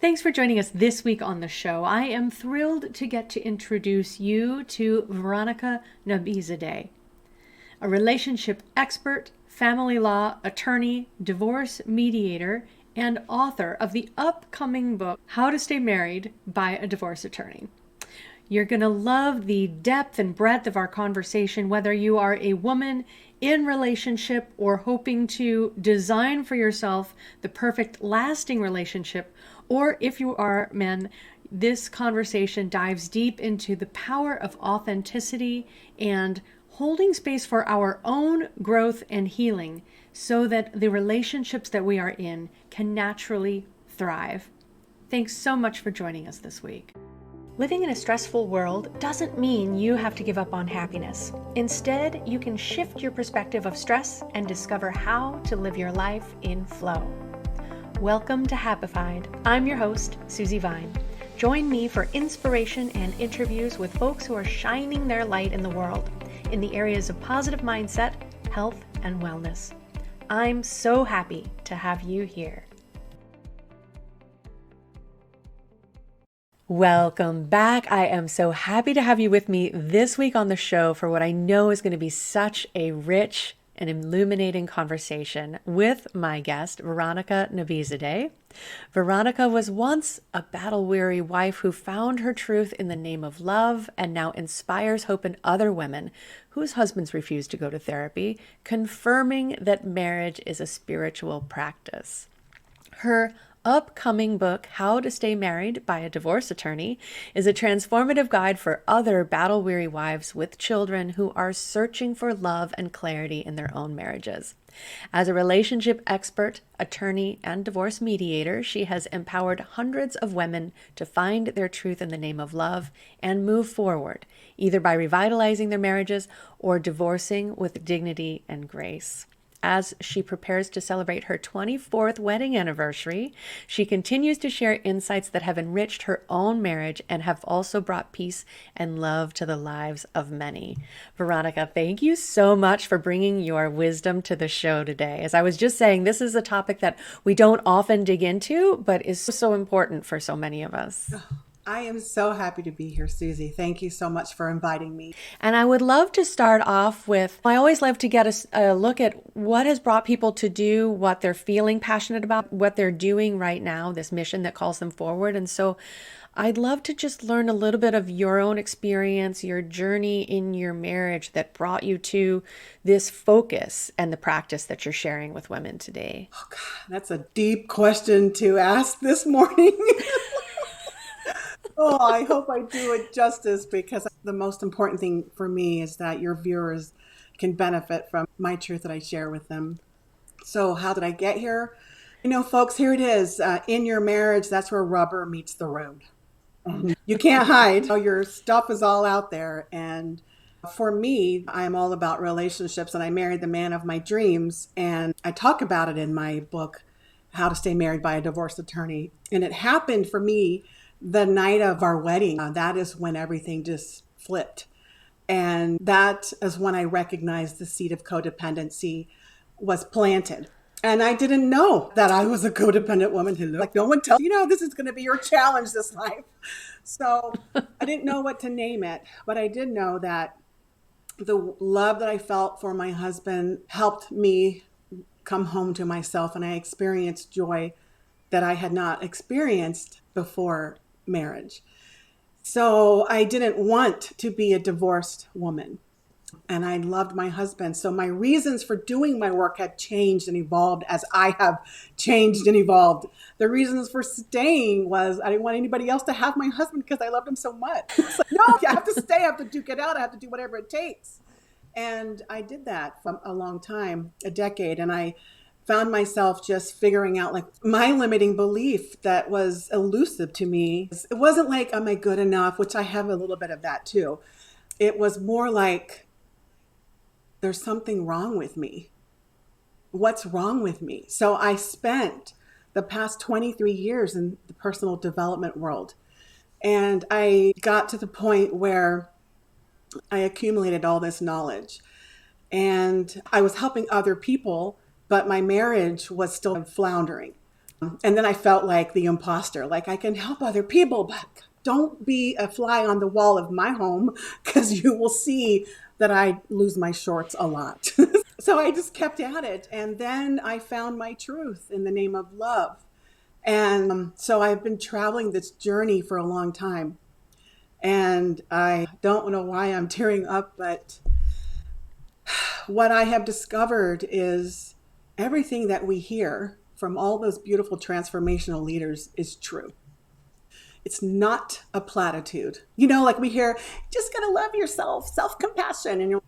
Thanks for joining us this week on the show. I am thrilled to get to introduce you to Veronica Nabizadeh, a relationship expert, family law attorney, divorce mediator, and author of the upcoming book, How to Stay Married by a Divorce Attorney. You're going to love the depth and breadth of our conversation, whether you are a woman in relationship or hoping to design for yourself the perfect lasting relationship, or if you are men. This conversation dives deep into the power of authenticity and holding space for our own growth and healing so that the relationships that we are in can naturally thrive. Thanks so much for joining us this week. Living in a stressful world doesn't mean you have to give up on happiness. Instead, you can shift your perspective of stress and discover how to live your life in flow. Welcome to Happified. I'm your host, Susie Vine. Join me for inspiration and interviews with folks who are shining their light in the world in the areas of positive mindset, health, and wellness. I'm so happy to have you here. Welcome back. I am so happy to have you with me this week on the show for what I know is going to be such a rich and illuminating conversation with my guest, Veronica Nabizadeh. Veronica was once a battle-weary wife who found her truth in the name of love and now inspires hope in other women whose husbands refuse to go to therapy, confirming that marriage is a spiritual practice. Her upcoming book, How to Stay Married by a Divorce Attorney, is a transformative guide for other battle-weary wives with children who are searching for love and clarity in their own marriages. As a relationship expert, attorney, and divorce mediator, she has empowered hundreds of women to find their truth in the name of love and move forward, either by revitalizing their marriages or divorcing with dignity and grace. As she prepares to celebrate her 24th wedding anniversary, she continues to share insights that have enriched her own marriage and have also brought peace and love to the lives of many. Veronica, thank you so much for bringing your wisdom to the show today. As I was just saying, this is a topic that we don't often dig into, but is so important for so many of us. I am so happy to be here, Susie. Thank you so much for inviting me. And I would love to start off with, I always love to get a look at what has brought people to do what they're feeling passionate about, what they're doing right now, this mission that calls them forward. And so I'd love to just learn a little bit of your own experience, your journey in your marriage that brought you to this focus and the practice that you're sharing with women today. Oh, God, that's a deep question to ask this morning. Oh, I hope I do it justice, because the most important thing for me is that your viewers can benefit from my truth that I share with them. So how did I get here? Folks, here it is. In your marriage, that's where rubber meets the road. You can't hide. Your stuff is all out there. And for me, I'm all about relationships, and I married the man of my dreams. And I talk about it in my book, How to Stay Married by a Divorce Attorney. And it happened for me the night of our wedding. That is when everything just flipped. And that is when I recognized the seed of codependency was planted. And I didn't know that I was a codependent woman who, like, no one tells this is going to be your challenge this life. So I didn't know what to name it, but I did know that the love that I felt for my husband helped me come home to myself, and I experienced joy that I had not experienced before marriage. So I didn't want to be a divorced woman, and I loved my husband. So my reasons for doing my work have changed and evolved as I have changed and evolved. The reasons for staying was I didn't want anybody else to have my husband because I loved him so much. It's like, no, I have to stay. I have to duke it out. I have to do whatever it takes. And I did that for a long time, a decade. And I found myself just figuring out, like, my limiting belief that was elusive to me. It wasn't like, am I good enough? Which I have a little bit of that too. It was more like, there's something wrong with me. What's wrong with me? So I spent the past 23 years in the personal development world. And I got to the point where I accumulated all this knowledge. And I was helping other people, but my marriage was still floundering. And then I felt like the imposter, like I can help other people, but don't be a fly on the wall of my home because you will see that I lose my shorts a lot. So I just kept at it. And then I found my truth in the name of love. And so I've been traveling this journey for a long time. And I don't know why I'm tearing up, but what I have discovered is everything that we hear from all those beautiful transformational leaders is true. It's not a platitude. Like we hear, just gotta love yourself, self-compassion. And you're,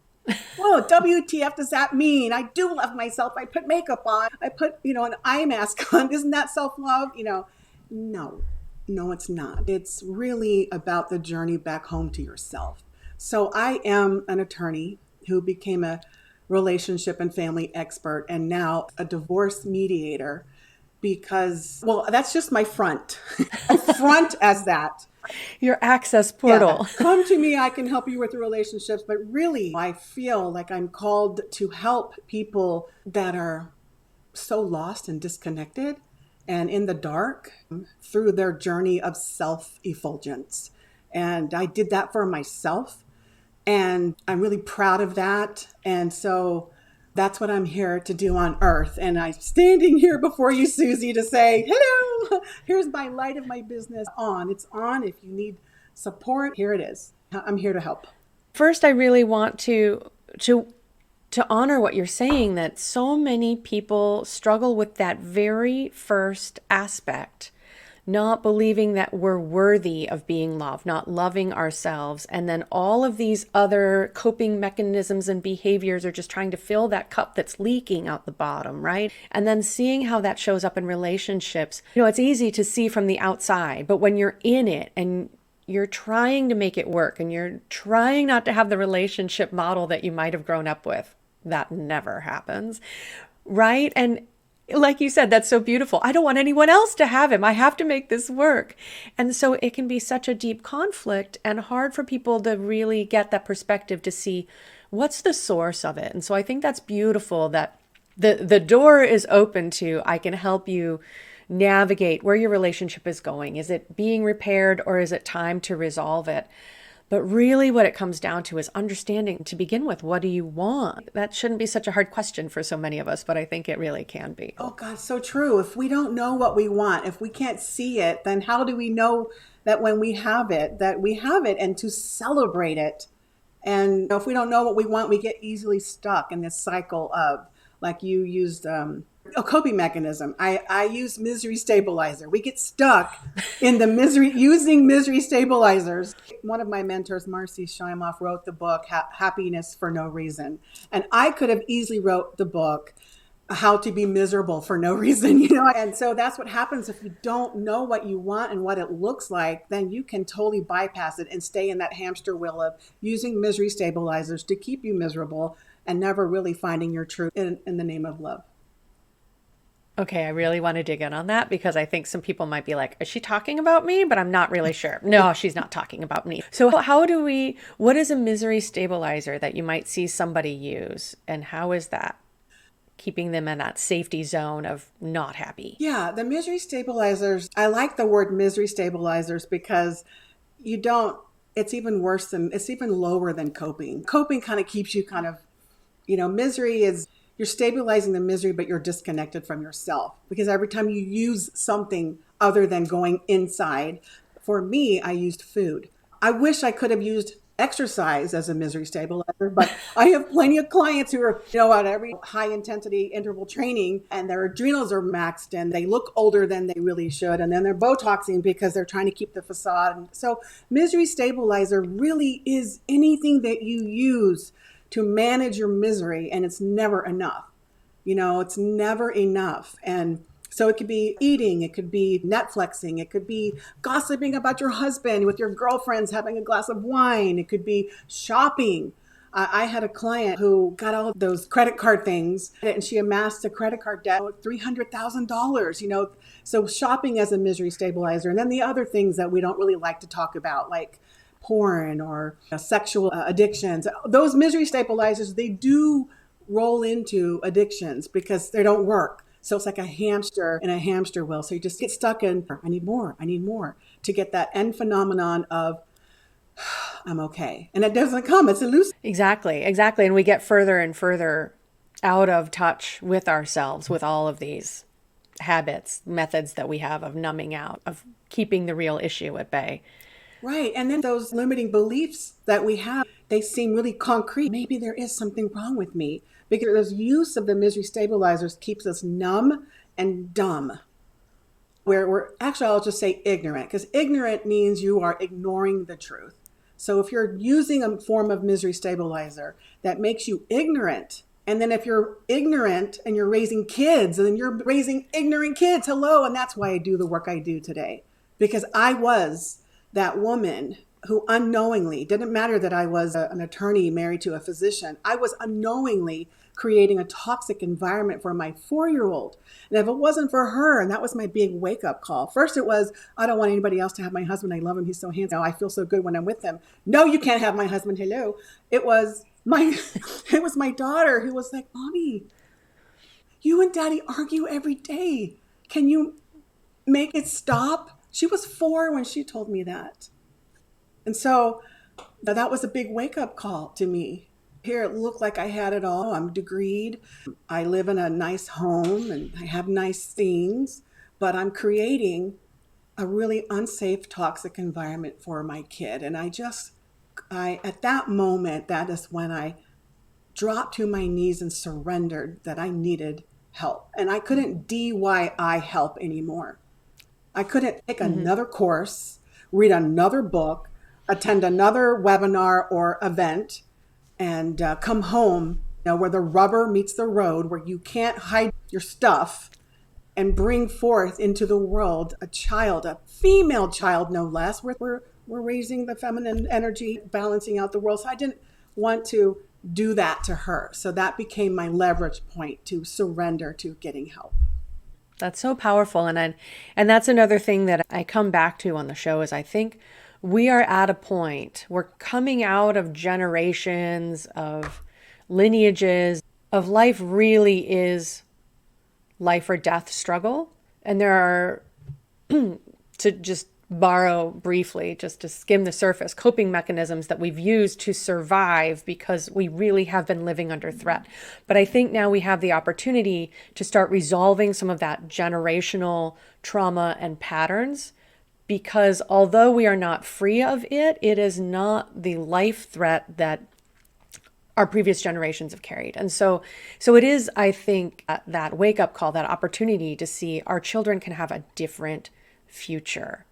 whoa, WTF does that mean? I do love myself. I put makeup on. I put, an eye mask on. Isn't that self-love? No, it's not. It's really about the journey back home to yourself. So I am an attorney who became a relationship and family expert and now a divorce mediator because, well, that's just my front. I front as that. Your access portal. Yeah. Come to me, I can help you with the relationships. But really, I feel like I'm called to help people that are so lost and disconnected and in the dark through their journey of self-effulgence. And I did that for myself. And I'm really proud of that. And so that's what I'm here to do on earth. And I'm standing here before you, Susie, to say, hello, here's my light of my business on. It's on. If you need support, here it is. I'm here to help. First, I really want to honor what you're saying, that so many people struggle with that very first aspect, not believing that we're worthy of being loved, not loving ourselves. And then all of these other coping mechanisms and behaviors are just trying to fill that cup that's leaking out the bottom, right? And then seeing how that shows up in relationships. It's easy to see from the outside, but when you're in it and you're trying to make it work and you're trying not to have the relationship model that you might have grown up with, that never happens, right? And like you said, that's so beautiful. I don't want anyone else to have him. I have to make this work. And so it can be such a deep conflict and hard for people to really get that perspective to see what's the source of it. And so I think that's beautiful that the door is open to, I can help you navigate where your relationship is going. Is it being repaired or is it time to resolve it? But really what it comes down to is understanding to begin with, what do you want? That shouldn't be such a hard question for so many of us, but I think it really can be. Oh God, so true. If we don't know what we want, if we can't see it, then how do we know that when we have it, that we have it and to celebrate it? And if we don't know what we want, we get easily stuck in this cycle of, like you used, a coping mechanism. I use misery stabilizer. We get stuck in the misery, using misery stabilizers. One of my mentors, Marcy Shimoff, wrote the book, Happiness for No Reason. And I could have easily wrote the book, How to Be Miserable for No Reason, And so that's what happens if you don't know what you want and what it looks like, then you can totally bypass it and stay in that hamster wheel of using misery stabilizers to keep you miserable and never really finding your truth in the name of love. Okay, I really want to dig in on that because I think some people might be like, is she talking about me? But I'm not really sure. No, she's not talking about me. So what is a misery stabilizer that you might see somebody use? And how is that keeping them in that safety zone of not happy? Yeah, the misery stabilizers, I like the word misery stabilizers because it's even lower than coping. Coping kind of keeps you misery is, you're stabilizing the misery, but you're disconnected from yourself because every time you use something other than going inside, for me, I used food. I wish I could have used exercise as a misery stabilizer, but I have plenty of clients who are, at every high intensity interval training and their adrenals are maxed and they look older than they really should. And then they're Botoxing because they're trying to keep the facade. And so misery stabilizer really is anything that you use to manage your misery, and it's never enough. It's never enough. And so it could be eating, it could be Netflixing, it could be gossiping about your husband with your girlfriends having a glass of wine, it could be shopping. I had a client who got all those credit card things and she amassed a credit card debt of $300,000, so shopping as a misery stabilizer. And then the other things that we don't really like to talk about, like porn or sexual addictions. Those misery stabilizers, they do roll into addictions because they don't work. So it's like a hamster in a hamster wheel. So you just get stuck in, I need more to get that end phenomenon of I'm okay. And it doesn't come, it's elusive. Exactly, exactly. And we get further and further out of touch with ourselves with all of these habits, methods that we have of numbing out, of keeping the real issue at bay. Right. And then those limiting beliefs that we have, they seem really concrete. Maybe there is something wrong with me because the use of the misery stabilizers keeps us numb and dumb. Where we're actually, I'll just say ignorant, because ignorant means you are ignoring the truth. So if you're using a form of misery stabilizer that makes you ignorant, and then if you're ignorant and you're raising kids, and then you're raising ignorant kids, hello, and that's why I do the work I do today. Because I was that woman who unknowingly, didn't matter that I was an attorney married to a physician, I was unknowingly creating a toxic environment for my 4-year-old. And if it wasn't for her, and that was my big wake up call. First it was, I don't want anybody else to have my husband. I love him. He's so handsome. I feel so good when I'm with him. No, you can't have my husband. Hello. It was my daughter who was like, Mommy, you and Daddy argue every day. Can you make it stop? She was 4 when she told me that. And so that was a big wake up call to me. Here it looked like I had it all. I'm degreed. I live in a nice home and I have nice things, but I'm creating a really unsafe, toxic environment for my kid. And at that moment, that is when I dropped to my knees and surrendered that I needed help. And I couldn't DIY help anymore. I couldn't take another course, read another book, attend another webinar or event, and come home, where the rubber meets the road, where you can't hide your stuff and bring forth into the world a child, a female child, no less. We're raising the feminine energy, balancing out the world. So I didn't want to do that to her. So that became my leverage point to surrender to getting help. That's so powerful. And that's another thing that I come back to on the show is I think we are at a point, we're coming out of generations of lineages of life really is life or death struggle. And there are, to just borrow briefly, just to skim the surface, coping mechanisms that we've used to survive because we really have been living under threat. But I think now we have the opportunity to start resolving some of that generational trauma and patterns, because although we are not free of it, it is not the life threat that our previous generations have carried. And so it is, I think, that wake up call, that opportunity to see our children can have a different future.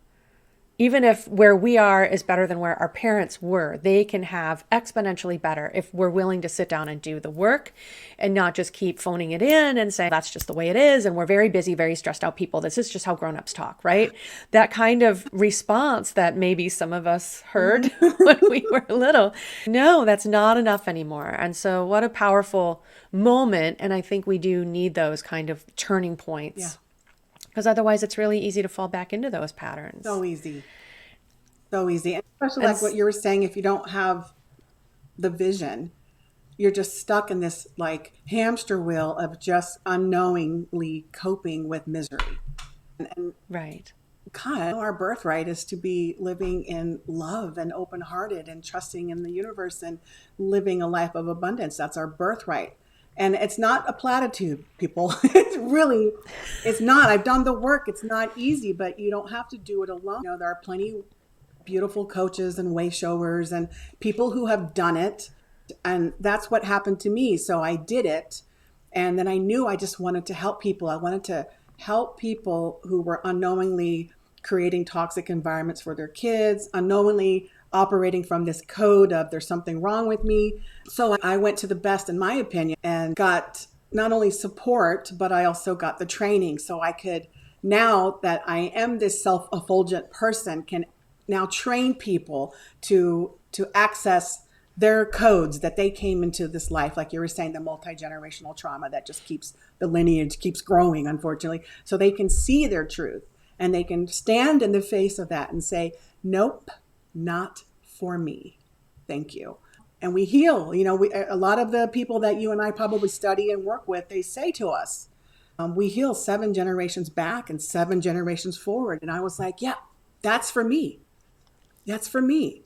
Even if where we are is better than where our parents were, they can have exponentially better if we're willing to sit down and do the work and not just keep phoning it in and saying, that's just the way it is. And we're very busy, very stressed out people. This is just how grown-ups talk, right? That kind of response that maybe some of us heard when we were little. No, that's not enough anymore. And so what a powerful moment. And I think we do need those kind of turning points. Yeah. Because otherwise it's really easy to fall back into those patterns. So easy. So easy. And especially like what you were saying, if you don't have the vision, you're just stuck in this like hamster wheel of just unknowingly coping with misery. And right. God, our birthright is to be living in love and open-hearted and trusting in the universe and living a life of abundance. That's our birthright. And it's not a platitude, people. It's not. I've done the work. It's not easy, but you don't have to do it alone. There are plenty of beautiful coaches and way showers and people who have done it. And that's what happened to me. So I did it. And then I knew I just wanted to help people. I wanted to help people who were unknowingly creating toxic environments for their kids, unknowingly operating from this code of there's something wrong with me. So I went to the best, in my opinion, and got not only support, but I also got the training. So I could, now that I am this self-effulgent person, can now train people to access their codes that they came into this life. Like you were saying, the multi-generational trauma that just keeps the lineage keeps growing, unfortunately. So they can see their truth and they can stand in the face of that and say, nope, not for me. Thank you. And we heal. A lot of the people that you and I probably study and work with, they say to us, We heal 7 generations back and 7 generations forward. And I was like, yeah, that's for me. That's for me.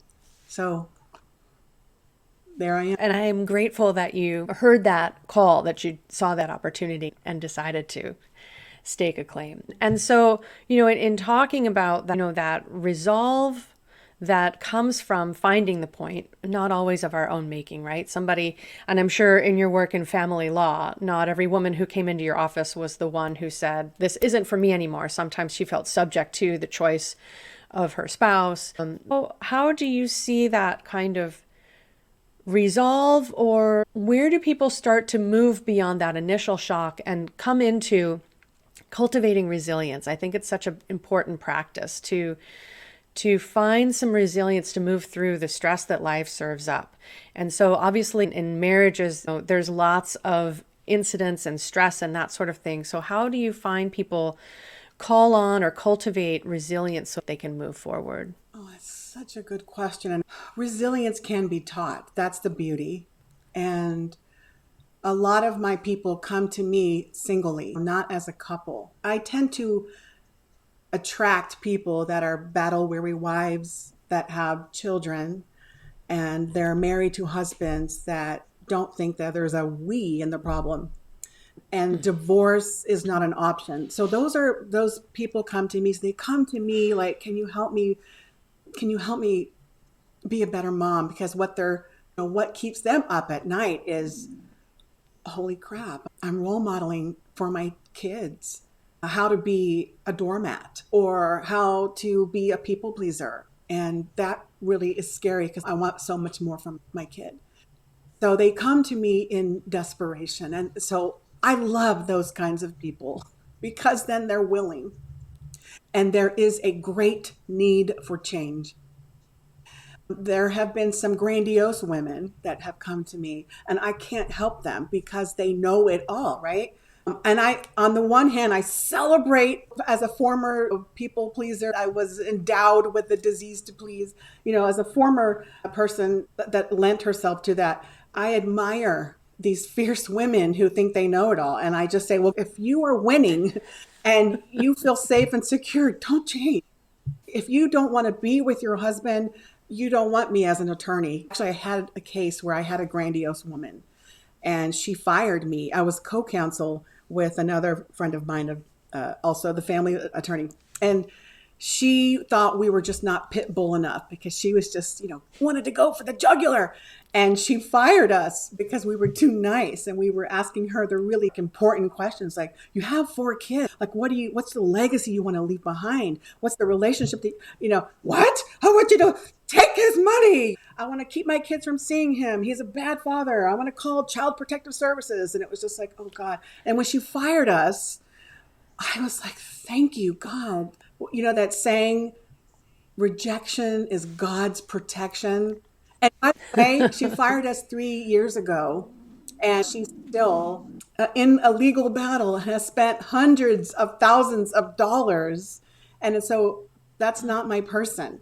So there I am. And I am grateful that you heard that call, that you saw that opportunity and decided to stake a claim. And so, in talking about that, that resolve that comes from finding the point, not always of our own making, right? Somebody, and I'm sure in your work in family law, not every woman who came into your office was the one who said, this isn't for me anymore. Sometimes she felt subject to the choice of her spouse. So how do you see that kind of resolve, or where do people start to move beyond that initial shock and come into cultivating resilience? I think it's such an important practice to find some resilience to move through the stress that life serves up. And so obviously in marriages, there's lots of incidents and stress and that sort of thing. So how do you find people call on or cultivate resilience so they can move forward? Oh, that's such a good question. And resilience can be taught. That's the beauty. And a lot of my people come to me singly, not as a couple. I tend to attract people that are battle weary wives that have children and they're married to husbands that don't think that there's a we in the problem. And divorce is not an option. So those people come to me. So they come to me like, can you help me? Can you help me be a better mom? Because what keeps them up at night is, holy crap, I'm role modeling for my kids how to be a doormat or how to be a people pleaser. And that really is scary because I want so much more from my kid. So they come to me in desperation. And so I love those kinds of people because then they're willing. And there is a great need for change. There have been some grandiose women that have come to me, and I can't help them because they know it all, right? And on the one hand, I celebrate as a former people pleaser. I was endowed with the disease to please, as a former person that lent herself to that. I admire these fierce women who think they know it all. And I just say, well, if you are winning and you feel safe and secure, don't change. If you don't want to be with your husband, you don't want me as an attorney. Actually, I had a case where I had a grandiose woman and she fired me. I was co-counsel with another friend of mine, also the family attorney. And she thought we were just not pit bull enough because she was just, wanted to go for the jugular. And she fired us because we were too nice. And we were asking her the really important questions like, you have 4 kids. Like, what's the legacy you want to leave behind? What's the relationship that, what? I want you to take his money. I want to keep my kids from seeing him. He's a bad father. I want to call Child Protective Services. And it was just like, oh God. And when she fired us, I was like, thank you, God. That saying, rejection is God's protection. And by the way, she fired us 3 years ago, and she's still in a legal battle and has spent hundreds of thousands of dollars. And so that's not my person.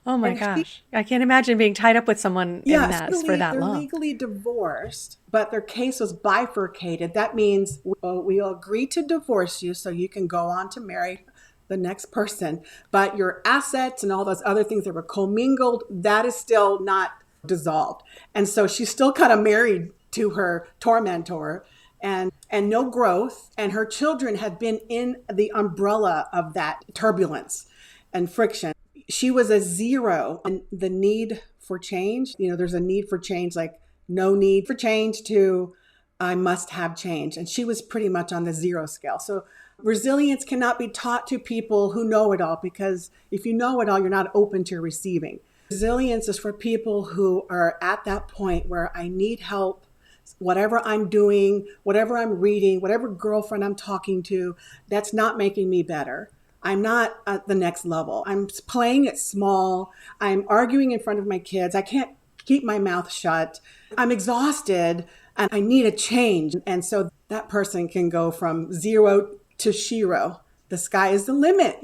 Oh my And she, gosh. I can't imagine being tied up with someone in yes, that for that they're long. legally divorced, but their case was bifurcated. That means we'll agree to divorce you so you can go on to marry the next person. But your assets and all those other things that were commingled, that is still not dissolved. And so she's still kind of married to her tormentor and no growth. And her children have been in the umbrella of that turbulence and friction. She was a 0 and the need for change. There's a need for change, like no need for change to I must have change. And she was pretty much on the 0 scale. So resilience cannot be taught to people who know it all, because if you know it all, you're not open to receiving. Resilience is for people who are at that point where I need help. Whatever I'm doing, whatever I'm reading, whatever girlfriend I'm talking to, that's not making me better. I'm not at the next level. I'm playing it small. I'm arguing in front of my kids. I can't keep my mouth shut. I'm exhausted and I need a change. And so that person can go from 0 to shiro. The sky is the limit,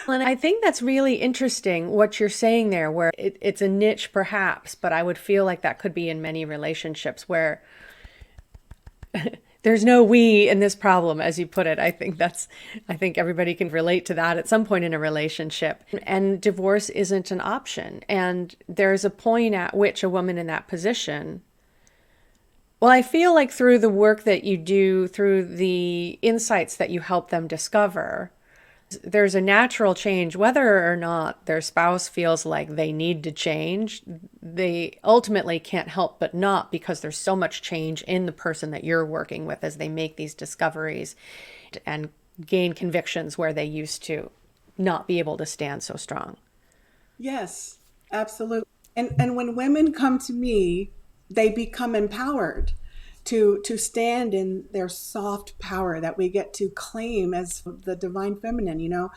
And I think that's really interesting what you're saying there, where it's a niche perhaps, but I would feel like that could be in many relationships where There's no we in this problem, as you put it. I think everybody can relate to that at some point in a relationship. And divorce isn't an option. And there's a point at which a woman in that position, well, I feel like through the work that you do, through the insights that you help them discover, there's a natural change, whether or not their spouse feels like they need to change. They ultimately can't help but not, because there's so much change in the person that you're working with as they make these discoveries and gain convictions where they used to not be able to stand so strong. Yes, absolutely. And when women come to me, they become empowered to stand in their soft power that we get to claim as the divine feminine,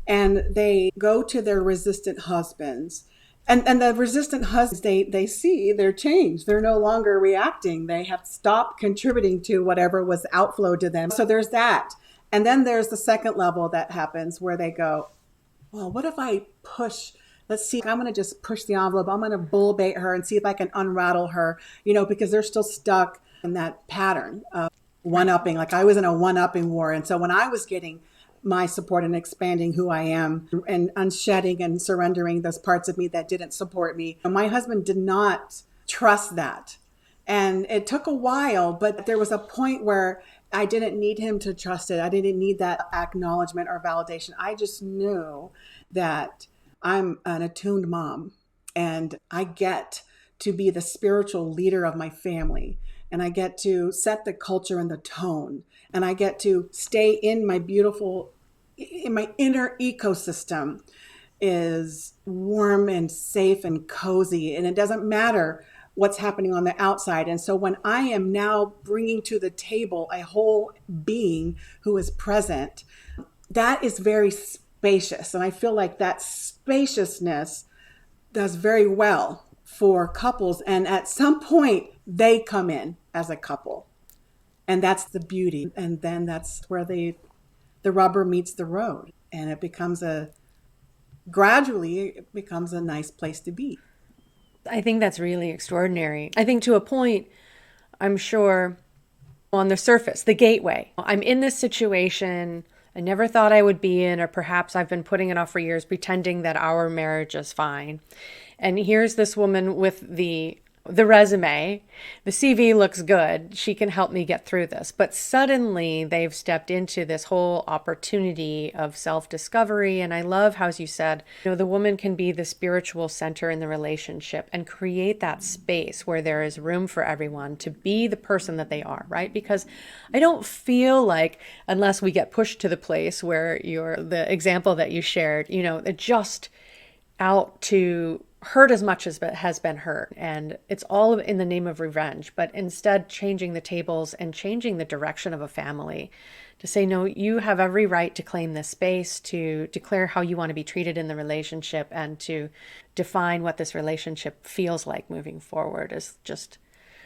and they go to their resistant husbands. And the resistant husbands, they see their change. They're no longer reacting. They have stopped contributing to whatever was outflow to them. So there's that. And then there's the second level that happens where they go, well, what if I push? Let's see, I'm going to just push the envelope. I'm going to bull bait her and see if I can unrattle her, because they're still stuck in that pattern of one upping. Like I was in a one upping war. And so when I was getting my support and expanding who I am and unshedding and surrendering those parts of me that didn't support me, my husband did not trust that. And it took a while, but there was a point where I didn't need him to trust it. I didn't need that acknowledgement or validation. I just knew that I'm an attuned mom and I get to be the spiritual leader of my family. And I get to set the culture and the tone. And I get to stay in my inner ecosystem is warm and safe and cozy. And it doesn't matter what's happening on the outside. And so when I am now bringing to the table a whole being who is present, that is very spacious. And I feel like that spaciousness does very well for couples. And at some point, they come in as a couple. And that's the beauty. And then that's where the rubber meets the road. And gradually, it becomes a nice place to be. I think that's really extraordinary. I think to a point, I'm sure on the surface, the gateway, I'm in this situation I never thought I would be in, or perhaps I've been putting it off for years, pretending that our marriage is fine. And here's this woman with the resume, the CV looks good. She can help me get through this. But suddenly they've stepped into this whole opportunity of self-discovery. And I love how, as you said, the woman can be the spiritual center in the relationship and create that space where there is room for everyone to be the person that they are, right? Because I don't feel like, unless we get pushed to the place where the example that you shared, just out to hurt as much as has been hurt. And it's all in the name of revenge, but instead changing the tables and changing the direction of a family to say, no, you have every right to claim this space, to declare how you want to be treated in the relationship, and to define what this relationship feels like moving forward is just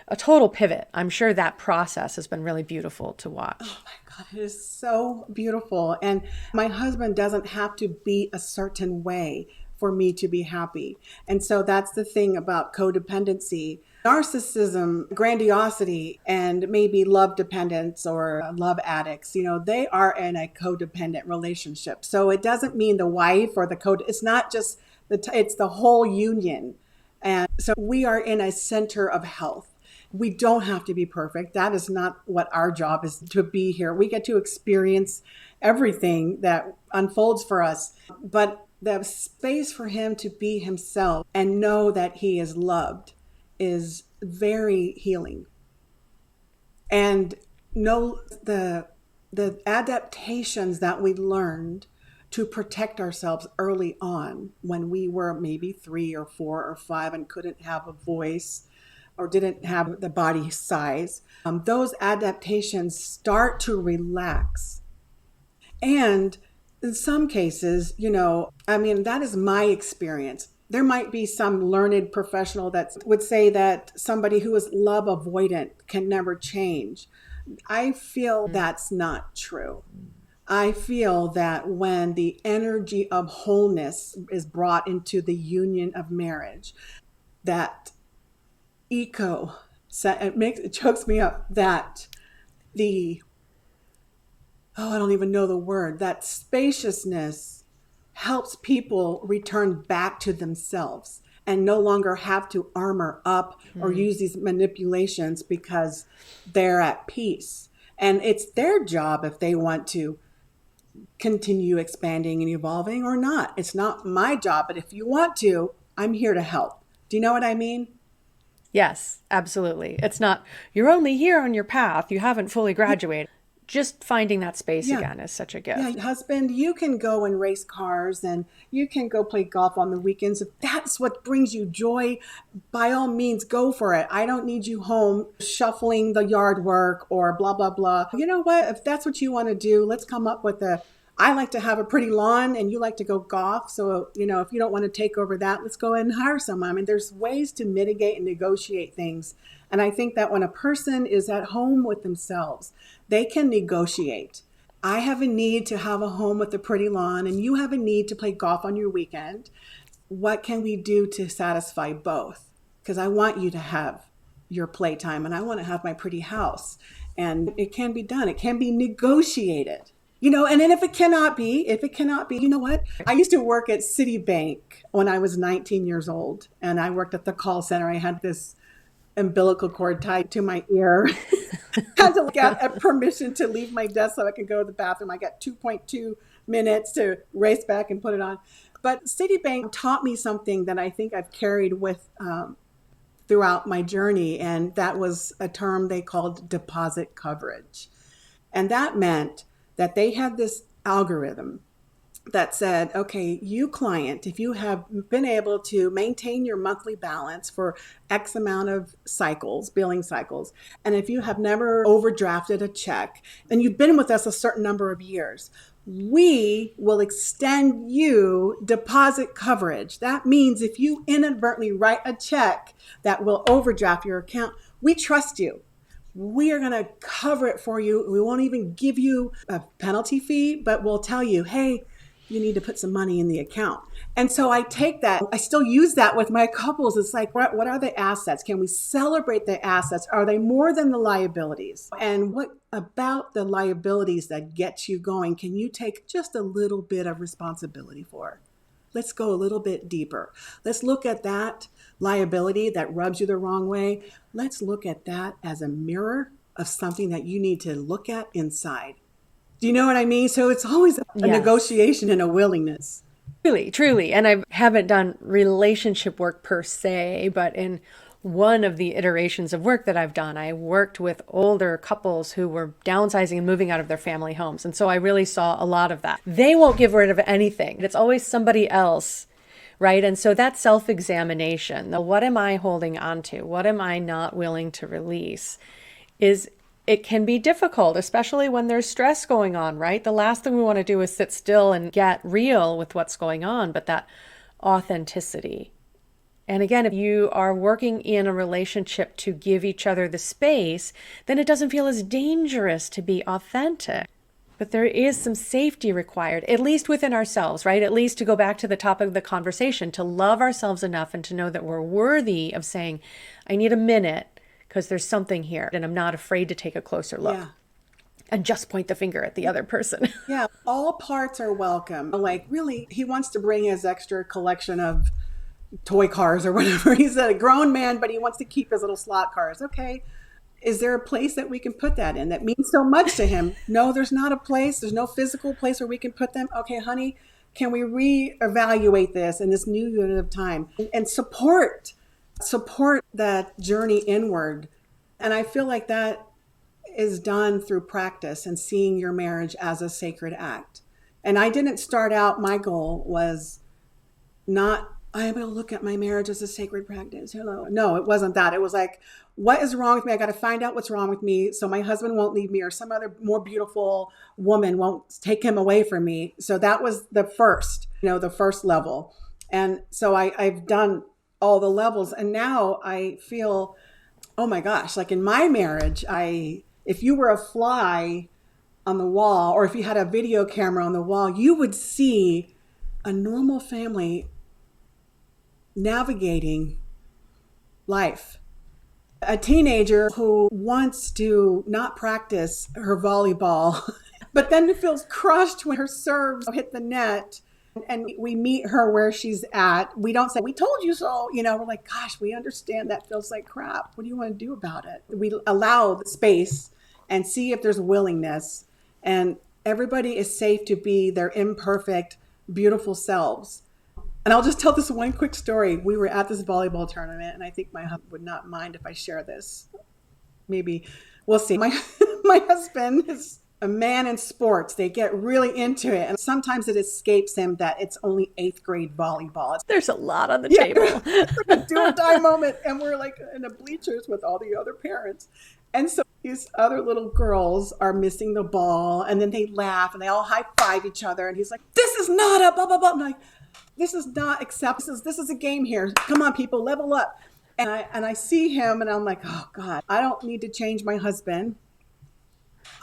a total pivot. I'm sure that process has been really beautiful to watch. Oh my God, it is so beautiful. And my husband doesn't have to be a certain way for me to be happy. And so that's the thing about codependency. Narcissism, grandiosity, and maybe love dependence or love addicts, they are in a codependent relationship. So it doesn't mean the wife or the it's not just it's the whole union. And so we are in a center of health. We don't have to be perfect. That is not what our job is, to be here. We get to experience everything that unfolds for us. But the space for him to be himself and know that he is loved is very healing. And know the adaptations that we learned to protect ourselves early on when we were maybe 3 or 4 or 5 and couldn't have a voice or didn't have the body size. Those adaptations start to relax. And in some cases, that is my experience. There might be some learned professional that would say that somebody who is love avoidant can never change. I feel that's not true. I feel that when the energy of wholeness is brought into the union of marriage, that it chokes me up, that the, I don't even know the word, that spaciousness helps people return back to themselves and no longer have to armor up or use these manipulations because they're at peace. And it's their job if they want to continue expanding and evolving or not. It's not my job, but if you want to, I'm here to help. Do you know what I mean? Yes, absolutely. It's not, you're only here on your path, you haven't fully graduated. Just finding that space Yeah. again is such a Yeah, gift. husband, you can go and race cars and you can go play golf on the weekends. If that's what brings you joy, by all means, go for it. I don't need you home shuffling the yard work or blah, blah, blah. You know what? If that's what you want to do, let's come up with I like to have a pretty lawn and you like to go golf. So, if you don't want to take over that, let's go ahead and hire someone. I mean, there's ways to mitigate and negotiate things. And I think that when a person is at home with themselves, they can negotiate. I have a need to have a home with a pretty lawn, and you have a need to play golf on your weekend. What can we do to satisfy both? Because I want you to have your playtime, and I want to have my pretty house. And it can be done. It can be negotiated. And then if it cannot be, you know what? I used to work at Citibank when I was 19 years old, and I worked at the call center. I had this umbilical cord tied to my ear. Had to get a permission to leave my desk so I could go to the bathroom. I got 2.2 minutes to race back and put it on. But Citibank taught me something that I think I've carried with throughout my journey, and that was a term they called deposit coverage. And that meant that they had this algorithm that said, okay, you client, if you have been able to maintain your monthly balance for X amount of cycles, billing cycles, and if you have never overdrafted a check and you've been with us a certain number of years, we will extend you deposit coverage. That means if you inadvertently write a check that will overdraft your account, we trust you. We are going to cover it for you. We won't even give you a penalty fee, but we'll tell you, hey, you need to put some money in the account. And so I take that, I still use that with my couples. It's like, what are the assets? Can we celebrate the assets? Are they more than the liabilities? And what about the liabilities that get you going can you take just a little bit of responsibility for? Let's go a little bit deeper. Let's look at that liability that rubs you the wrong way. Let's look at that as a mirror of something that you need to look at inside. Do you know what I mean? So it's always a Yes. negotiation and a willingness. Truly, truly. And I haven't done relationship work per se, but in one of the iterations of work that I've done, I worked with older couples who were downsizing and moving out of their family homes. And so I really saw a lot of that. They won't give rid of anything. It's always somebody else, right? And so that self-examination, what am I holding on to? What am I not willing to release? It can be difficult, especially when there's stress going on, right? The last thing we want to do is sit still and get real with what's going on, but that authenticity. And again, if you are working in a relationship to give each other the space, then it doesn't feel as dangerous to be authentic. But there is some safety required, at least within ourselves, right? At least to go back to the topic of the conversation, to love ourselves enough and to know that we're worthy of saying, I need a minute because there's something here and I'm not afraid to take a closer look. Yeah. And just point the finger at the other person. Yeah. All parts are welcome. Like, really, he wants to bring his extra collection of toy cars or whatever. He's a grown man, but he wants to keep his little slot cars. Okay. Is there a place that we can put that in that means so much to him? No, there's not a place. There's no physical place where we can put them. Okay, honey, can we reevaluate this in this new unit of time and support that journey inward? And I feel like that is done through practice and seeing your marriage as a sacred act. And I didn't start out, my goal was not, I'm going to look at my marriage as a sacred practice. Hello. No, it wasn't that. It was like, what is wrong with me? I got to find out what's wrong with me so my husband won't leave me or some other more beautiful woman won't take him away from me. So that was the first level. And so I've done all the levels. And now I feel, oh my gosh, like in my marriage, if you were a fly on the wall or if you had a video camera on the wall, you would see a normal family navigating life. a teenager who wants to not practice her volleyball, but then feels crushed when her serves hit the net. And we meet her where she's at. We don't say, we told you so. We're like, gosh, we understand that feels like crap. What do you want to do about it? We allow the space and see if there's willingness. And everybody is safe to be their imperfect, beautiful selves. And I'll just tell this one quick story. We were at this volleyball tournament, and I think my husband would not mind if I share this. Maybe we'll see. My husband is a man in sports. They get really into it. And sometimes it escapes him that it's only 8th grade volleyball. There's a lot on the table. It's like a do or die moment. And we're like in the bleachers with all the other parents. And so these other little girls are missing the ball. And then they laugh and they all high five each other. And he's like, this is not a blah, blah, blah. I'm like, this is not acceptable. This is a game here. Come on, people, level up. And I see him and I'm like, oh God, I don't need to change my husband.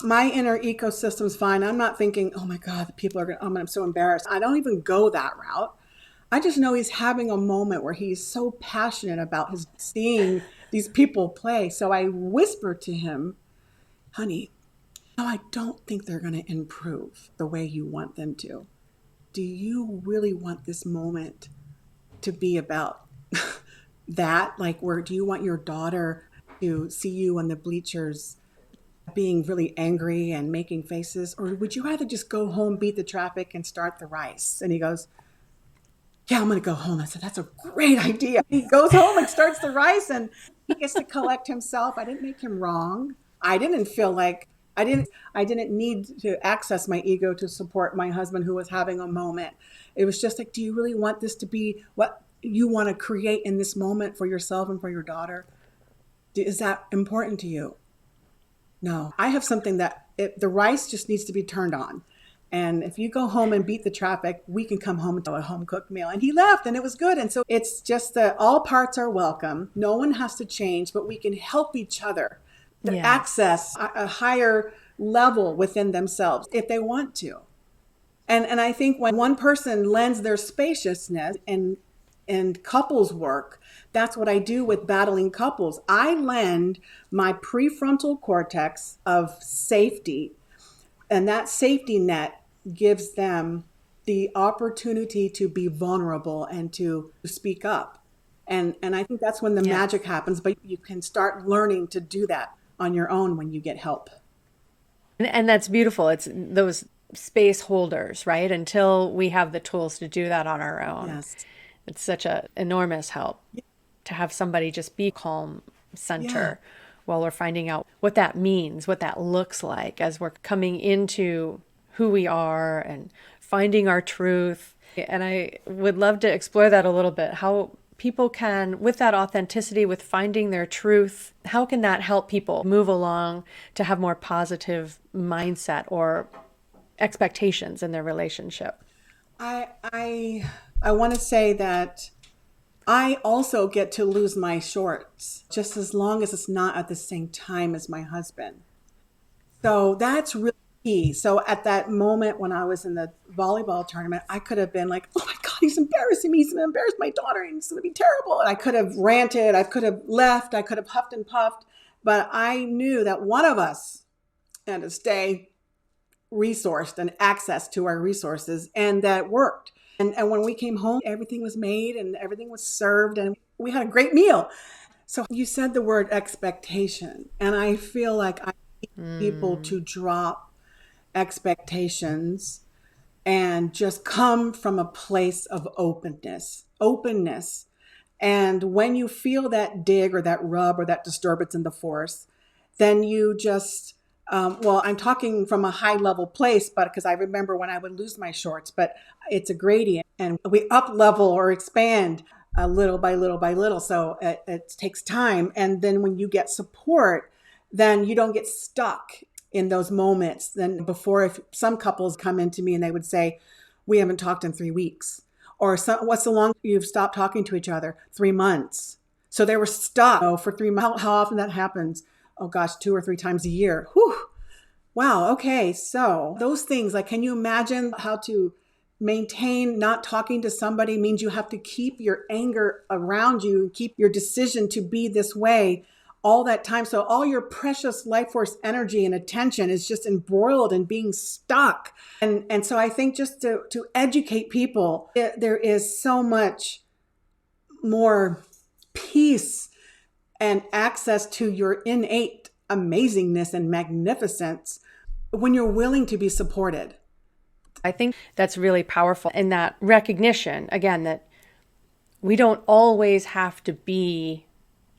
My inner ecosystem's fine. I'm not thinking, oh my God, the people are I'm so embarrassed. I don't even go that route. I just know he's having a moment where he's so passionate about seeing these people play. So I whisper to him, honey, no, I don't think they're going to improve the way you want them to. Do you really want this moment to be about that? Like, do you want your daughter to see you on the bleachers being really angry and making faces? Or would you rather just go home, beat the traffic, and start the rice? And he goes, yeah, I'm going to go home. I said, that's a great idea. He goes home and starts the rice, and he gets to collect himself. I didn't make him wrong. I didn't feel like I didn't need to access my ego to support my husband who was having a moment. It was just like, do you really want this to be what you want to create in this moment for yourself and for your daughter? Is that important to you? No, I have something that the rice just needs to be turned on. And if you go home and beat the traffic, we can come home to a home cooked meal. And he left and it was good. And so it's just that all parts are welcome. No one has to change, but we can help each other to access a higher level within themselves if they want to. And I think when one person lends their spaciousness and couples work, that's what I do with battling couples. I lend my prefrontal cortex of safety, and that safety net gives them the opportunity to be vulnerable and to speak up. And I think that's when the magic happens, but you can start learning to do that on your own when you get help. And that's beautiful. It's those space holders, right? Until we have the tools to do that on our own. Yes. It's such an enormous help to have somebody just be calm center while we're finding out what that means, what that looks like as we're coming into who we are and finding our truth. And I would love to explore that a little bit, how people can, with that authenticity, with finding their truth, how can that help people move along to have more positive mindset or expectations in their relationship? I want to say that I also get to lose my shorts just as long as it's not at the same time as my husband. So that's really key. So at that moment when I was in the volleyball tournament, I could have been like, oh my God, he's embarrassing me. He's going to embarrass my daughter. He's going to be terrible. And I could have ranted. I could have left. I could have huffed and puffed. But I knew that one of us had to stay resourced and access to our resources. And that worked. And when we came home, everything was made and everything was served and we had a great meal. So you said the word expectation. And I feel like I need people to drop expectations and just come from a place of openness. And when you feel that dig or that rub or that disturbance in the force, then you just, I'm talking from a high level place, but because I remember when I would lose my shorts, but it's a gradient and we up level or expand little by little by little. So it takes time. And then when you get support, then you don't get stuck in those moments. Then before, if some couples come into me and they would say, we haven't talked in 3 weeks, or what's the longest you've stopped talking to each other? 3 months. So they were stuck for 3 months. How often that happens? Oh gosh, 2 or 3 times a year. Whew. Wow. Okay. So those things, like, can you imagine how to maintain not talking to somebody means you have to keep your anger around you and keep your decision to be this way all that time. So all your precious life force energy and attention is just embroiled in being stuck. And so I think just to educate people, there is so much more peace and access to your innate amazingness and magnificence when you're willing to be supported. I think that's really powerful, in that recognition, again, that we don't always have to be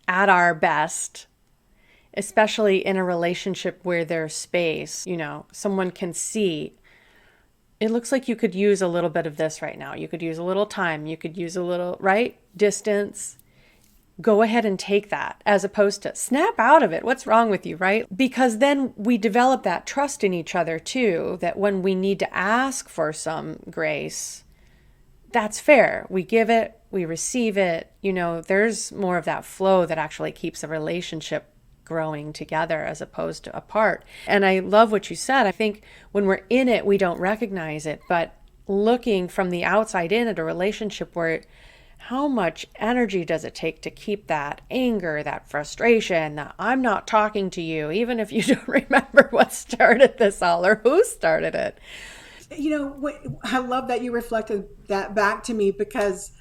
at our best, especially in a relationship where there's space. Someone can see, it looks like you could use a little bit of this right now. You could use a little time. You could use a little, right? Distance. Go ahead and take that, as opposed to snap out of it. What's wrong with you, right? Because then we develop that trust in each other too, that when we need to ask for some grace, that's fair. We give it, we receive it. There's more of that flow that actually keeps a relationship growing together as opposed to apart. And I love what you said. I think when we're in it, we don't recognize it, but looking from the outside in at a relationship where how much energy does it take to keep that anger, that frustration, that I'm not talking to you, even if you don't remember what started this all or who started it. I love that you reflected that back to me, because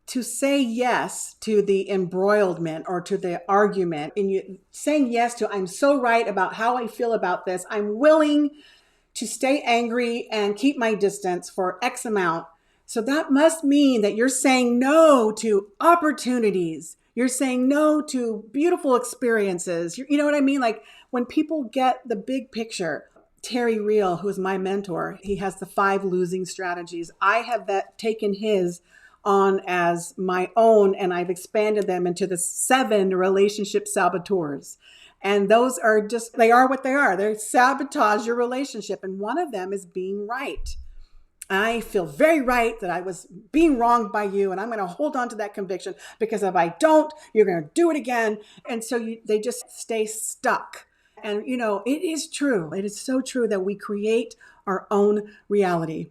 to say yes to the embroilment or to the argument, and you saying yes to, I'm so right about how I feel about this, I'm willing to stay angry and keep my distance for X amount. So that must mean that you're saying no to opportunities. You're saying no to beautiful experiences. You know what I mean? Like, when people get the big picture, Terry Real, who is my mentor, he has the 5 losing strategies. I have taken his on as my own, and I've expanded them into the 7 relationship saboteurs. And those are they are what they are. They sabotage your relationship. And one of them is being right. I feel very right that I was being wronged by you, and I'm going to hold on to that conviction, because if I don't, you're going to do it again. And so they just stay stuck. And, it is true. It is so true that we create our own reality.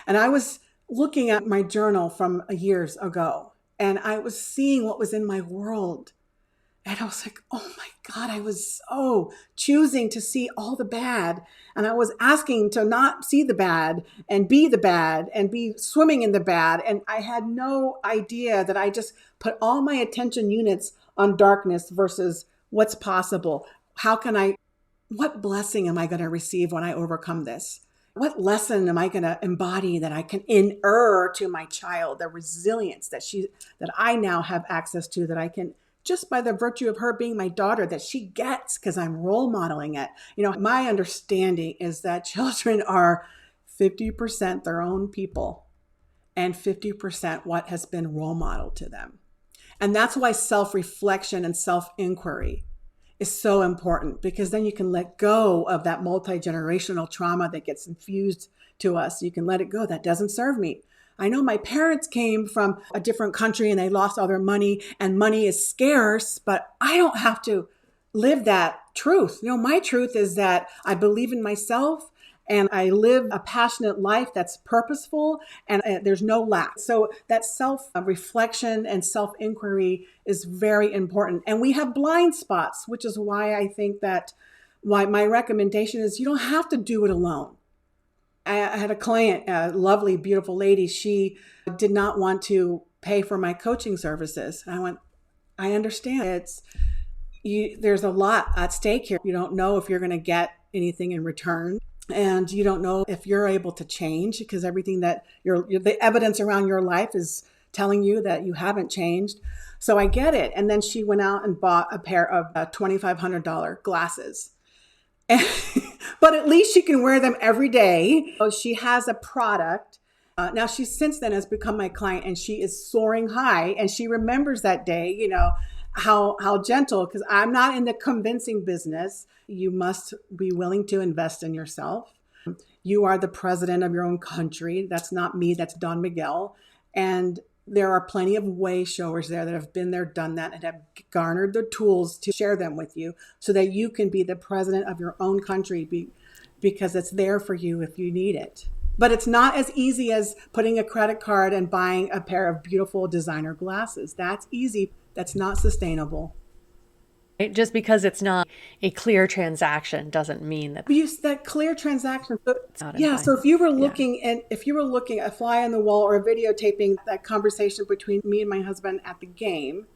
And I was looking at my journal from years ago, and I was seeing what was in my world. And I was like, oh my God, I was so choosing to see all the bad. And I was asking to not see the bad and be swimming in the bad. And I had no idea that I just put all my attention units on darkness versus what's possible. What blessing am I going to receive when I overcome this? What lesson am I going to embody that I can inure to my child, the resilience that I now have access to, that I can, just by the virtue of her being my daughter, that she gets because I'm role modeling it. My understanding is that children are 50% their own people and 50% what has been role modeled to them. And that's why self-reflection and self-inquiry is so important, because then you can let go of that multi-generational trauma that gets infused to us. You can let it go. That doesn't serve me. I know my parents came from a different country and they lost all their money, and money is scarce, but I don't have to live that truth. My truth is that I believe in myself and I live a passionate life that's purposeful, and there's no lack. So that self-reflection and self-inquiry is very important. And we have blind spots, which is why I think why my recommendation is you don't have to do it alone. I had a client, a lovely, beautiful lady. She did not want to pay for my coaching services. And I went, I understand. There's a lot at stake here. You don't know if you're going to get anything in return. And you don't know if you're able to change, because everything that the evidence around your life is telling you that you haven't changed. So I get it. And then she went out and bought a pair of $2,500 glasses. But at least she can wear them every day. So she has a product. Now she since then has become my client, and she is soaring high. And she remembers that day, how gentle, because I'm not in the convincing business. You must be willing to invest in yourself. You are the president of your own country. That's not me. That's Don Miguel. And there are plenty of way showers there that have been there, done that, and have garnered the tools to share them with you so that you can be the president of your own country, because it's there for you if you need it. But it's not as easy as putting a credit card and buying a pair of beautiful designer glasses. That's easy. That's not sustainable. Just because it's not a clear transaction doesn't mean that Use that clear transaction. So, it's not in yeah. So if finance. you were Yeah. looking and if you were looking a fly on the wall or videotaping that conversation between me and my husband at the game,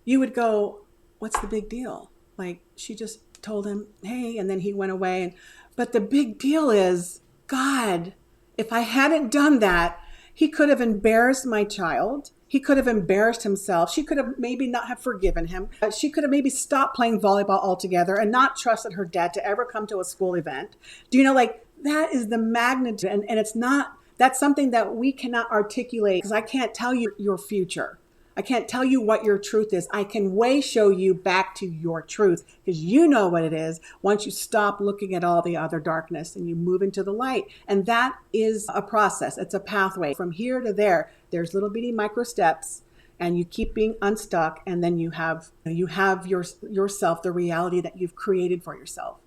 you would go, what's the big deal? Like, she just told him, hey, and then he went away. But the big deal is, God, if I hadn't done that, he could have embarrassed my child. He could have embarrassed himself. She could have maybe not have forgiven him. She could have maybe stopped playing volleyball altogether and not trusted her dad to ever come to a school event. Do you know, like, that is the magnitude. And it's not, that's something that we cannot articulate because I can't tell you your future. I can't tell you what your truth is. I can way show you back to your truth because you know what it is once you stop looking at all the other darkness and you move into the light. And that is a process. It's a pathway from here to there. There's little bitty micro steps and you keep being unstuck. And then you have yourself, the reality that you've created for yourself.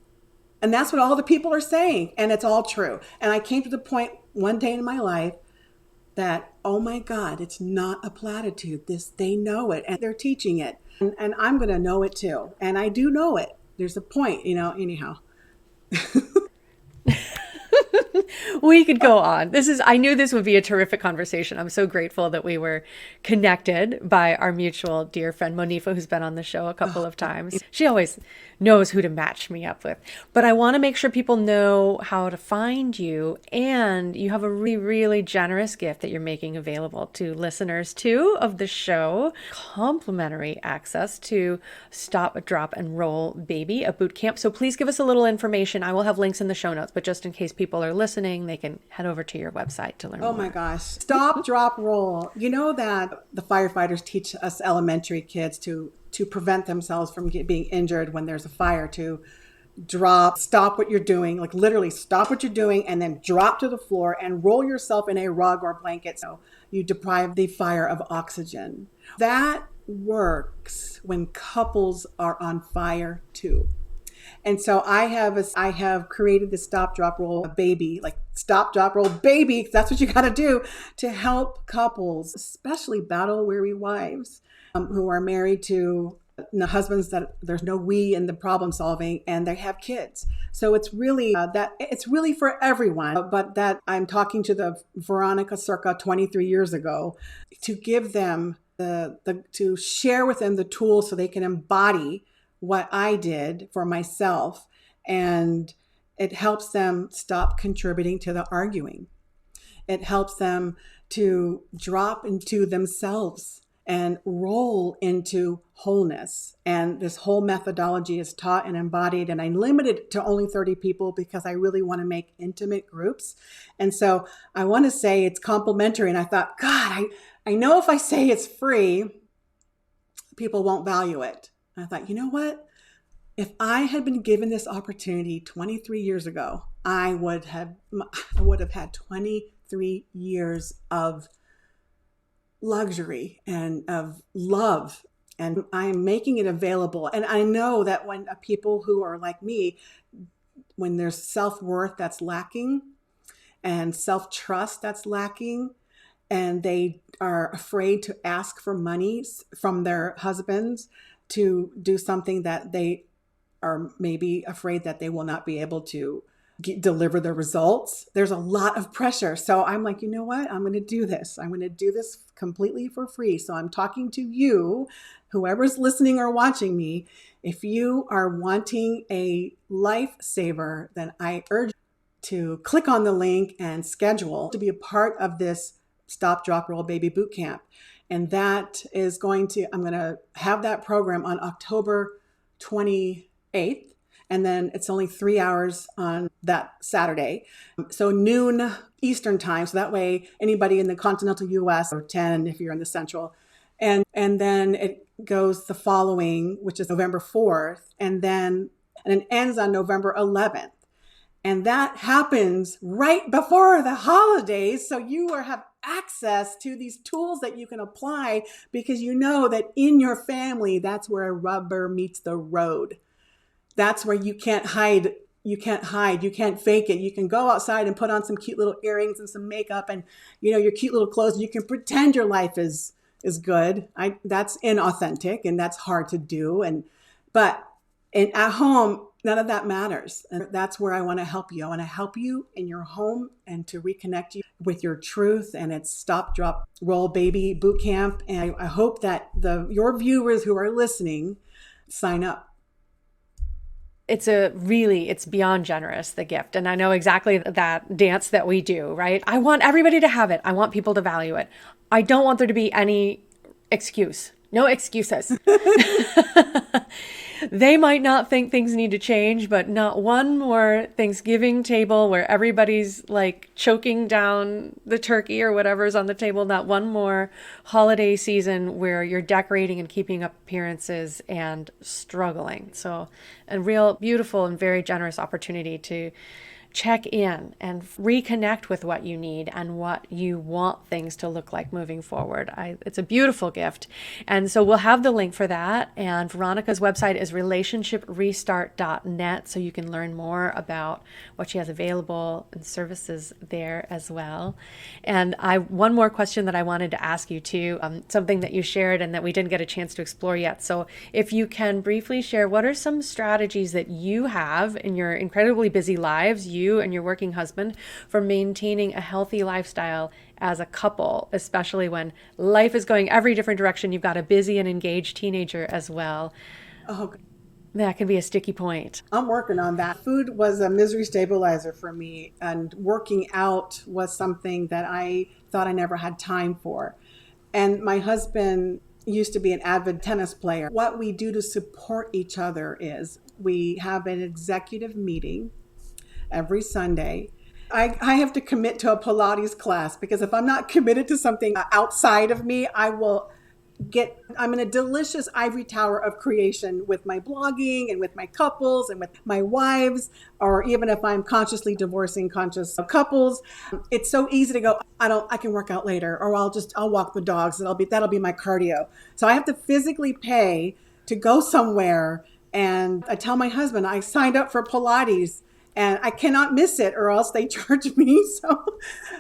And that's what all the people are saying. And it's all true. And I came to the point one day in my life that, oh my God, it's not a platitude. They know it and they're teaching it. And I'm going to know it too. And I do know it. There's a point, anyhow. We could go on. I knew this would be a terrific conversation. I'm so grateful that we were connected by our mutual dear friend, Monifa, who's been on the show a couple of times. She always knows who to match me up with. But I want to make sure people know how to find you. And you have a really, really generous gift that you're making available to listeners too of the show. Complimentary access to Stop, Drop, and Roll Baby, a boot camp. So please give us a little information. I will have links in the show notes, but just in case people are listening, they can head over to your website to learn more. Oh my gosh. Stop, drop, roll. You know that the firefighters teach us elementary kids to prevent themselves from being injured when there's a fire, to drop, stop what you're doing, like literally stop what you're doing and then drop to the floor and roll yourself in a rug or blanket so you deprive the fire of oxygen. That works when couples are on fire too. And so I have created the Stop, Drop, Roll Baby, like Stop, Drop, Roll Baby. That's what you got to do to help couples, especially battle-weary wives who are married to husbands that there's no we in the problem solving and they have kids. So it's really it's really for everyone. But that I'm talking to the Veronica circa 23 years ago to give them to share with them the tools so they can embody what I did for myself, and it helps them stop contributing to the arguing. It helps them to drop into themselves and roll into wholeness. And this whole methodology is taught and embodied, and I limited it to only 30 people because I really want to make intimate groups. And so I want to say it's complimentary. And I thought, God, I know if I say it's free, people won't value it. I thought, you know what? If I had been given this opportunity 23 years ago, I would have had 23 years of luxury and of love. And I am making it available. And I know that when people who are like me, when there's self-worth that's lacking and self-trust that's lacking, and they are afraid to ask for money from their husbands to do something that they are maybe afraid that they will not be able to deliver the results. There's a lot of pressure. So I'm like, you know what? I'm going to do this. I'm going to do this completely for free. So I'm talking to you, whoever's listening or watching me. If you are wanting a lifesaver, then I urge you to click on the link and schedule to be a part of this Stop, Drop, Roll Baby Bootcamp. And that is I'm going to have that program on October 28th. And then it's only 3 hours on that Saturday. So noon Eastern time. So that way anybody in the continental US, or 10 if you're in the central. And then it goes the following, which is November 4th. And it ends on November 11th. And that happens right before the holidays. So you have access to these tools that you can apply because you know that in your family, that's where rubber meets the road. That's where you can't hide. You can't fake it. You can go outside and put on some cute little earrings and some makeup and, your cute little clothes. You can pretend your life is good. That's inauthentic and that's hard to do. And But at home, none of that matters. And that's where I want to help you. I want to help you in your home and to reconnect you with your truth. And it's stop, drop, roll, baby boot camp. And I hope that your viewers who are listening sign up. It's beyond generous, the gift. And I know exactly that dance that we do, right? I want everybody to have it. I want people to value it. I don't want there to be any excuse. No excuses. They might not think things need to change, but not one more Thanksgiving table where everybody's like choking down the turkey or whatever's on the table. Not one more holiday season where you're decorating and keeping up appearances and struggling. So a real beautiful and very generous opportunity to check in and reconnect with what you need and what you want things to look like moving forward. It's a beautiful gift. And so we'll have the link for that. And Veronica's website is relationshiprestart.net. So you can learn more about what she has available and services there as well. And one more question that I wanted to ask you too, something that you shared and that we didn't get a chance to explore yet. So if you can briefly share, what are some strategies that you have in your incredibly busy lives, you and your working husband, for maintaining a healthy lifestyle as a couple, especially when life is going every different direction? You've got a busy and engaged teenager as well. Oh, that can be a sticky point. I'm working on that. Food was a misery stabilizer for me, and working out was something that I thought I never had time for. And my husband used to be an avid tennis player. What we do to support each other is we have an executive meeting every Sunday. I have to commit to a Pilates class, because if I'm not committed to something outside of me, I'm in a delicious ivory tower of creation with my blogging and with my couples and with my wives, or even if I'm consciously divorcing conscious couples. It's so easy to go, I can work out later, or I'll walk the dogs. That'll be my cardio. So I have to physically pay to go somewhere. And I tell my husband, I signed up for Pilates and I cannot miss it, or else they charge me. So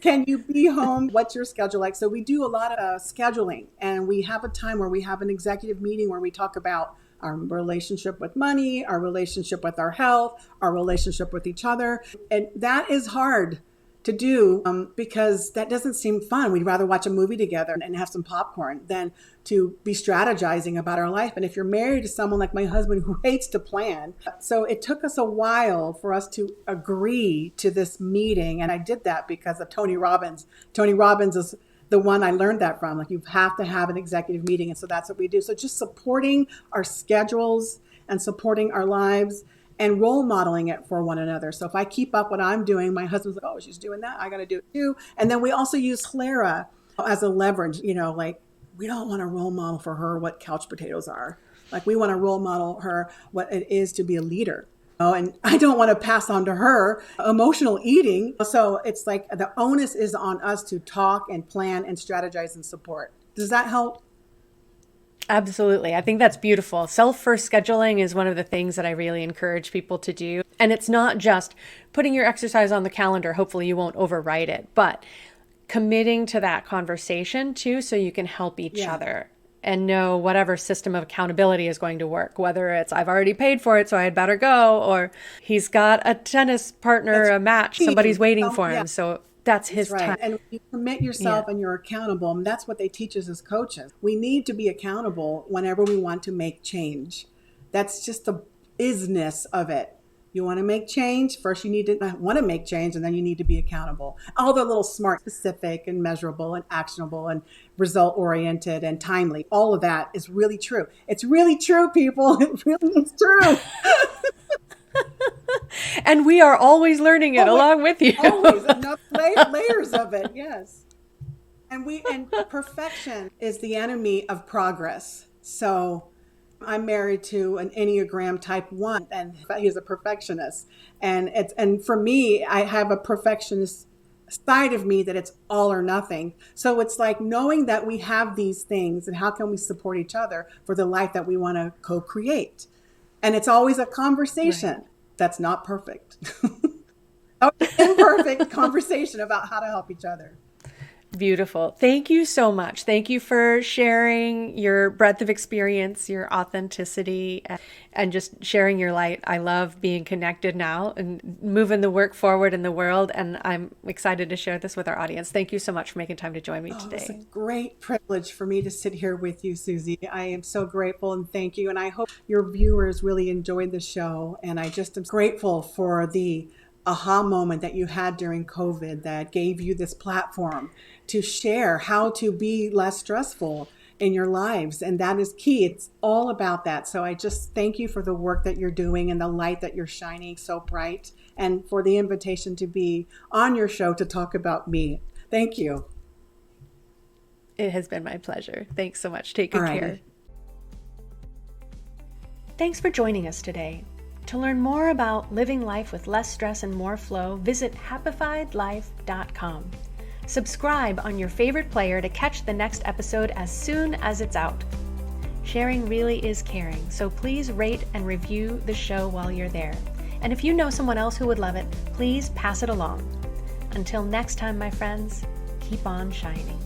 can you be home? What's your schedule like? So we do a lot of scheduling, and we have a time where we have an executive meeting where we talk about our relationship with money, our relationship with our health, our relationship with each other. And that is hard to do because that doesn't seem fun. We'd rather watch a movie together and have some popcorn than to be strategizing about our life. And if you're married to someone like my husband who hates to plan, so it took us a while for us to agree to this meeting. And I did that because of Tony Robbins. Tony Robbins is the one I learned that from. Like, you have to have an executive meeting. And so that's what we do. So just supporting our schedules and supporting our lives and role modeling it for one another. So if I keep up what I'm doing, my husband's like, oh, she's doing that, I got to do it too. And then we also use Clara as a leverage, like we don't want to role model for her what couch potatoes are. Like, we want to role model her what it is to be a leader. And I don't want to pass on to her emotional eating. So it's like the onus is on us to talk and plan and strategize and support. Does that help? Absolutely. I think that's beautiful. Self-first scheduling is one of the things that I really encourage people to do. And it's not just putting your exercise on the calendar. Hopefully you won't overwrite it, but committing to that conversation too, so you can help each other and know whatever system of accountability is going to work, whether it's I've already paid for it, so I had better go, or he's got a tennis partner, a match, somebody's waiting for him. So that's his time. And you commit yourself and you're accountable. And that's what they teach us as coaches. We need to be accountable whenever we want to make change. That's just the isness of it. You want to make change, first you need to want to make change, and then you need to be accountable. All the little smart, specific and measurable and actionable and result oriented and timely. All of that is really true. It's really true, people. It really is true. And we are always learning it along with you. Always enough layers of it, yes. And perfection is the enemy of progress. So I'm married to an Enneagram type 1, and he's a perfectionist. And for me, I have a perfectionist side of me that it's all or nothing. So it's like knowing that we have these things and how can we support each other for the life that we want to co-create. And it's always a conversation that's not perfect. Imperfect conversation about how to help each other. Beautiful. Thank you so much. Thank you for sharing your breadth of experience, your authenticity, and just sharing your light. I love being connected now and moving the work forward in the world. And I'm excited to share this with our audience. Thank you so much for making time to join me It's a today. great privilege for me to sit here with you, Susie. I am so grateful and thank you. And I hope your viewers really enjoyed the show. And I just am grateful for the aha moment that you had during COVID that gave you this platform to share how to be less stressful in your lives. And that is key. It's all about that. So I just thank you for the work that you're doing and the light that you're shining so bright, and for the invitation to be on your show to talk about me. Thank you. It has been my pleasure. Thanks so much. Take good Alrighty. care. Thanks for joining us today. To learn more about living life with less stress and more flow, visit happifiedlife.com. Subscribe on your favorite player to catch the next episode as soon as it's out. Sharing really is caring, so please rate and review the show while you're there. And if you know someone else who would love it, please pass it along. Until next time, my friends, keep on shining.